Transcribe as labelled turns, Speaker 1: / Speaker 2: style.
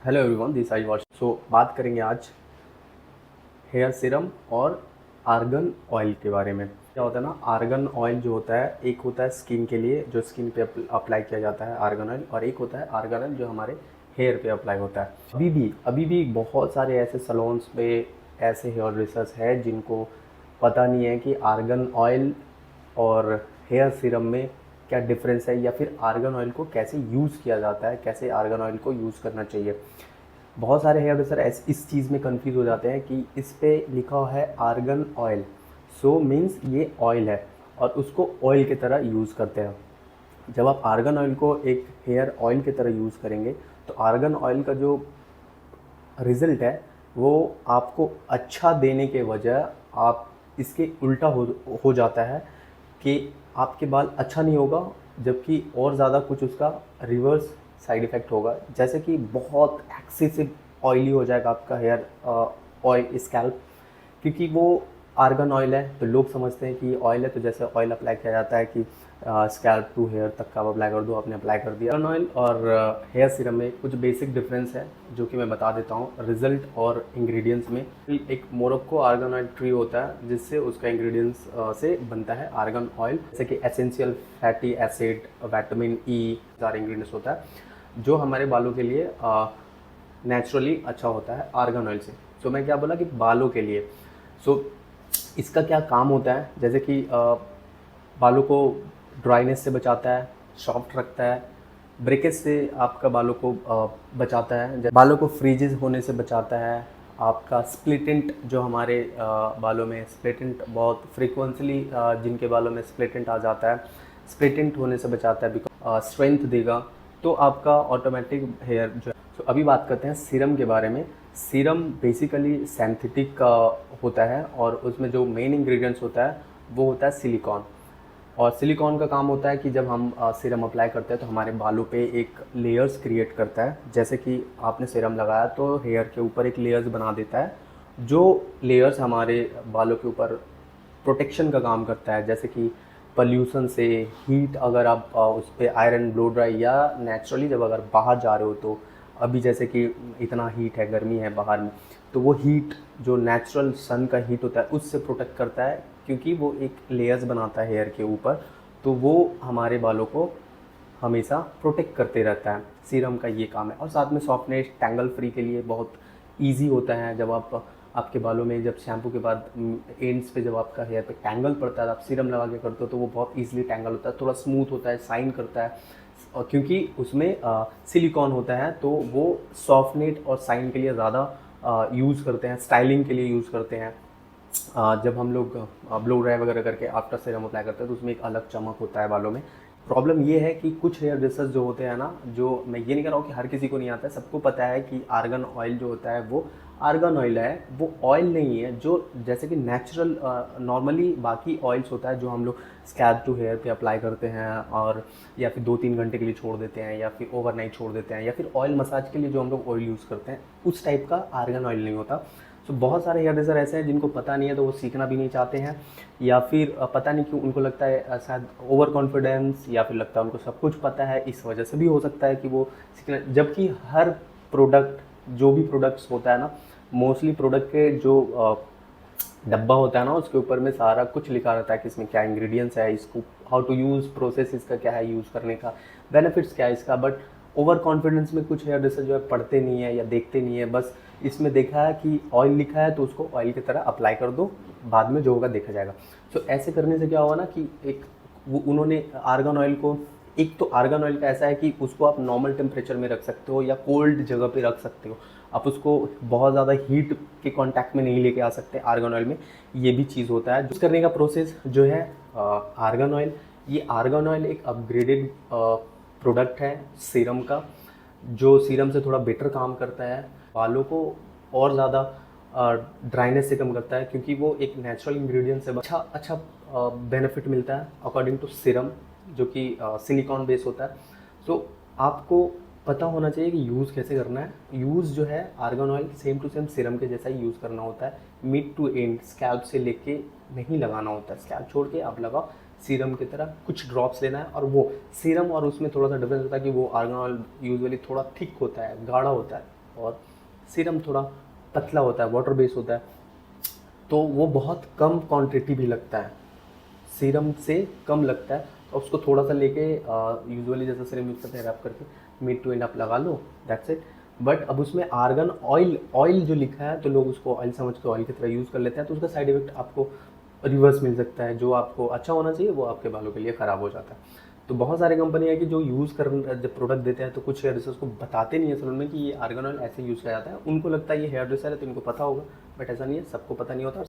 Speaker 1: Hello everyone, this I wash. बात करेंगे आज हेयर सीरम और आर्गन ऑयल के बारे में। क्या होता है ना, आर्गन ऑयल जो होता है, एक होता है स्किन के लिए जो स्किन पे अप्लाई किया जाता है आर्गन ऑयल, और एक होता है आर्गन ऑयल जो हमारे हेयर पे अप्लाई होता है। अभी भी बहुत सारे ऐसे सलोन्स पे ऐसे हेयर ड्रेसर्स हैं जिनको पता नहीं है कि आर्गन ऑयल और हेयर सीरम में क्या डिफरेंस है, या फिर आर्गन ऑयल को कैसे यूज़ किया जाता है, कैसे आर्गन ऑयल को यूज़ करना चाहिए। बहुत सारे हेयर ड्रेसर इस चीज़ में कंफ्यूज हो जाते हैं कि इस पे लिखा हुआ है आर्गन ऑयल, सो मीन्स ये ऑयल है, और उसको ऑयल की तरह यूज़ करते हैं। जब आप आर्गन ऑयल को एक हेयर ऑयल की तरह यूज़ करेंगे तो आर्गन ऑयल का जो रिज़ल्ट है वो आपको अच्छा देने के वजह आप इसके उल्टा हो जाता है कि आपके बाल अच्छा नहीं होगा, जबकि और ज़्यादा कुछ उसका रिवर्स साइड इफ़ेक्ट होगा। जैसे कि बहुत एक्सेसिव ऑयली हो जाएगा आपका हेयर ऑयल स्कैल्प, क्योंकि वो आर्गन ऑयल है तो लोग समझते हैं कि ऑयल है, तो जैसे ऑयल अप्लाई किया जाता है कि स्कैल्प टू हेयर तक का आप अप्लाई कर दो, आपने अप्लाई कर दिया। आर्गन ऑयल और हेयर सीरम में कुछ बेसिक डिफरेंस है जो कि मैं बता देता हूँ रिजल्ट और इंग्रेडिएंट्स में। एक मोरक्को आर्गन ऑयल ट्री होता है जिससे उसका इंग्रेडिएंट्स से बनता है आर्गन ऑयल, जैसे कि essential fatty acid, vitamin E, सारे इंग्रेडिएंट्स होता है जो हमारे बालों के लिए नेचुरली अच्छा होता है आर्गन ऑयल से। सो मैं क्या बोला कि बालों के लिए। सो इसका क्या काम होता है, जैसे कि बालों को ड्राइनेस से बचाता है, सॉफ्ट रखता है, ब्रेकेज से आपका बालों को बचाता है, बालों को फ्रीजेज होने से बचाता है, आपका स्प्लिटेंट जो हमारे बालों में स्प्लिटेंट बहुत फ्रीक्वेंटली जिनके बालों में स्प्लिटेंट आ जाता है, स्प्लिटेंट होने से बचाता है, बिकॉज स्ट्रेंथ देगा, तो आपका ऑटोमेटिक हेयर जो है। तो अभी बात करते हैं सीरम के बारे में। सीरम बेसिकली सिंथेटिक का होता है और उसमें जो मेन इंग्रेडिएंट्स होता है वो होता है सिलिकॉन। और सिलिकॉन का काम होता है कि जब हम सीरम अप्लाई करते हैं तो हमारे बालों पे एक लेयर्स क्रिएट करता है। जैसे कि आपने सीरम लगाया तो हेयर के ऊपर एक लेयर्स बना देता है, जो लेयर्स हमारे बालों के ऊपर प्रोटेक्शन का काम करता है। जैसे कि पॉल्यूशन से, हीट, अगर आप उस पर आयरन ब्लो ड्राई या नेचुरली जब अगर बाहर जा रहे हो तो अभी जैसे कि इतना हीट है, गर्मी है बाहर में, तो वो हीट जो नेचुरल सन का हीट होता है उससे प्रोटेक्ट करता है, क्योंकि वो एक लेयर्स बनाता है हेयर के ऊपर, तो वो हमारे बालों को हमेशा प्रोटेक्ट करते रहता है। सीरम का ये काम है। और साथ में सॉफ्टनेस, टैंगल फ्री के लिए बहुत ईजी होता है। जब आप आपके बालों में जब शैम्पू के बाद एंड्स पे जब आपका हेयर पे टैंगल पड़ता है, आप सीरम लगा के करते हो तो वो बहुत ईजिली टैंगल होता है, थोड़ा स्मूथ होता है, शाइन करता है। और क्योंकि उसमें सिलिकॉन होता है तो वो सॉफ्टनेट और शाइन के लिए ज़्यादा यूज़ करते हैं, स्टाइलिंग के लिए यूज़ करते हैं। जब हम लोग ब्लो ड्राई वगैरह करके आफ्टर सीरम अप्लाई करते हैं तो उसमें एक अलग चमक होता है बालों में। प्रॉब्लम ये है कि कुछ हेयर ड्रेसर्स जो होते हैं ना, जो मैं ये नहीं कह रहा हूँ कि हर किसी को नहीं आता है, सबको पता है कि आर्गन ऑयल जो होता है वो आर्गन ऑयल है, वो ऑयल नहीं है। जो जैसे कि नेचुरल नॉर्मली बाकी ऑयल्स होता है जो हम लोग स्कैल्प टू हेयर पे अप्लाई करते हैं, और या फिर 2-3 घंटे के लिए छोड़ देते हैं, या फिर ओवरनाइट छोड़ देते हैं, या फिर ऑयल मसाज के लिए जो हम लोग ऑयल यूज़ करते हैं, उस टाइप का आर्गन ऑयल नहीं होता। तो बहुत सारे हेयर ड्रेसर ऐसे हैं जिनको पता नहीं है, तो वो सीखना भी नहीं चाहते हैं, या फिर पता नहीं क्यों उनको लगता है शायद ओवर कॉन्फिडेंस, या फिर लगता है उनको सब कुछ पता है, इस वजह से भी हो सकता है कि वो सीखना। जबकि हर प्रोडक्ट, जो भी प्रोडक्ट्स होता है ना, मोस्टली प्रोडक्ट के जो डब्बा होता है ना, उसके ऊपर में सारा कुछ लिखा रहता है कि इसमें क्या इंग्रेडिएंट्स है, इसको हाउ टू यूज़, प्रोसेस इसका क्या है यूज़ करने का, बेनिफिट्स क्या है इसका। बट ओवर कॉन्फिडेंस में कुछ हेयर ड्रेसर जो है पढ़ते नहीं है या देखते नहीं है, बस इसमें देखा है कि ऑयल लिखा है तो उसको ऑयल की तरह अप्लाई कर दो, बाद में जो होगा देखा जाएगा। सो ऐसे करने से क्या होगा ना कि एक वो उन्होंने आर्गन ऑयल को, एक तो आर्गन ऑयल का ऐसा है कि उसको आप नॉर्मल टेम्परेचर में रख सकते हो या कोल्ड जगह पे रख सकते हो, आप उसको बहुत ज़्यादा हीट के कांटेक्ट में नहीं लेके आ सकते आर्गन ऑयल में, ये भी चीज़ होता है। यूज़ करने का प्रोसेस जो है आर्गन ऑयल, ये आर्गन ऑयल एक अपग्रेडेड प्रोडक्ट है सीरम का, जो सीरम से थोड़ा बेटर काम करता है, बालों को और ज़्यादा ड्राइनेस से कम करता है, क्योंकि वो एक नेचुरल इंग्रेडिएंट से अच्छा बेनिफिट मिलता है अकॉर्डिंग टू सीरम, जो कि सिलिकॉन बेस होता है। तो आपको पता होना चाहिए कि यूज़ कैसे करना है। यूज़ जो है argan oil same to same serum के जैसा ही यूज़ करना होता है, मिड टू एंड, स्कैल्प से लेके नहीं लगाना होता है, स्कैल्प छोड़ के आप लगाओ, सीरम की तरह कुछ ड्रॉप्स लेना है। और वो सीरम और उसमें थोड़ा सा डिफरेंस होता है कि वो आर्गन ऑयल यूजुअली थोड़ा थिक होता है, गाढ़ा होता है, और सीरम थोड़ा पतला होता है, वाटर बेस होता है, तो वो बहुत कम क्वांटिटी भी लगता है, सीरम से कम लगता है। तो उसको थोड़ा सा लेके यूजुअली जैसा सीरम यूज़ करते हैं रैप करके मिड टू एंड आप लगा लो, दैट्स इट। बट अब उसमें आर्गन ऑयल, ऑयल जो लिखा है तो लोग उसको ऑयल समझ के ऑयल की तरह यूज़ कर लेते हैं, तो उसका साइड इफेक्ट आपको रिवर्स मिल सकता है। जो आपको अच्छा होना चाहिए वो आपके बालों के लिए ख़राब हो जाता है। तो बहुत सारी कंपनियाँ हैं कि जो यूज़ कर जब प्रोडक्ट देते हैं तो कुछ हेयर ड्रेसर्स को बताते नहीं है सलून में कि ये आर्गन ऑयल ऐसे यूज़ किया जाता है। उनको लगता है ये हेयर ड्रेसर है तो इनको पता होगा, बट ऐसा नहीं है, सबको पता नहीं होता।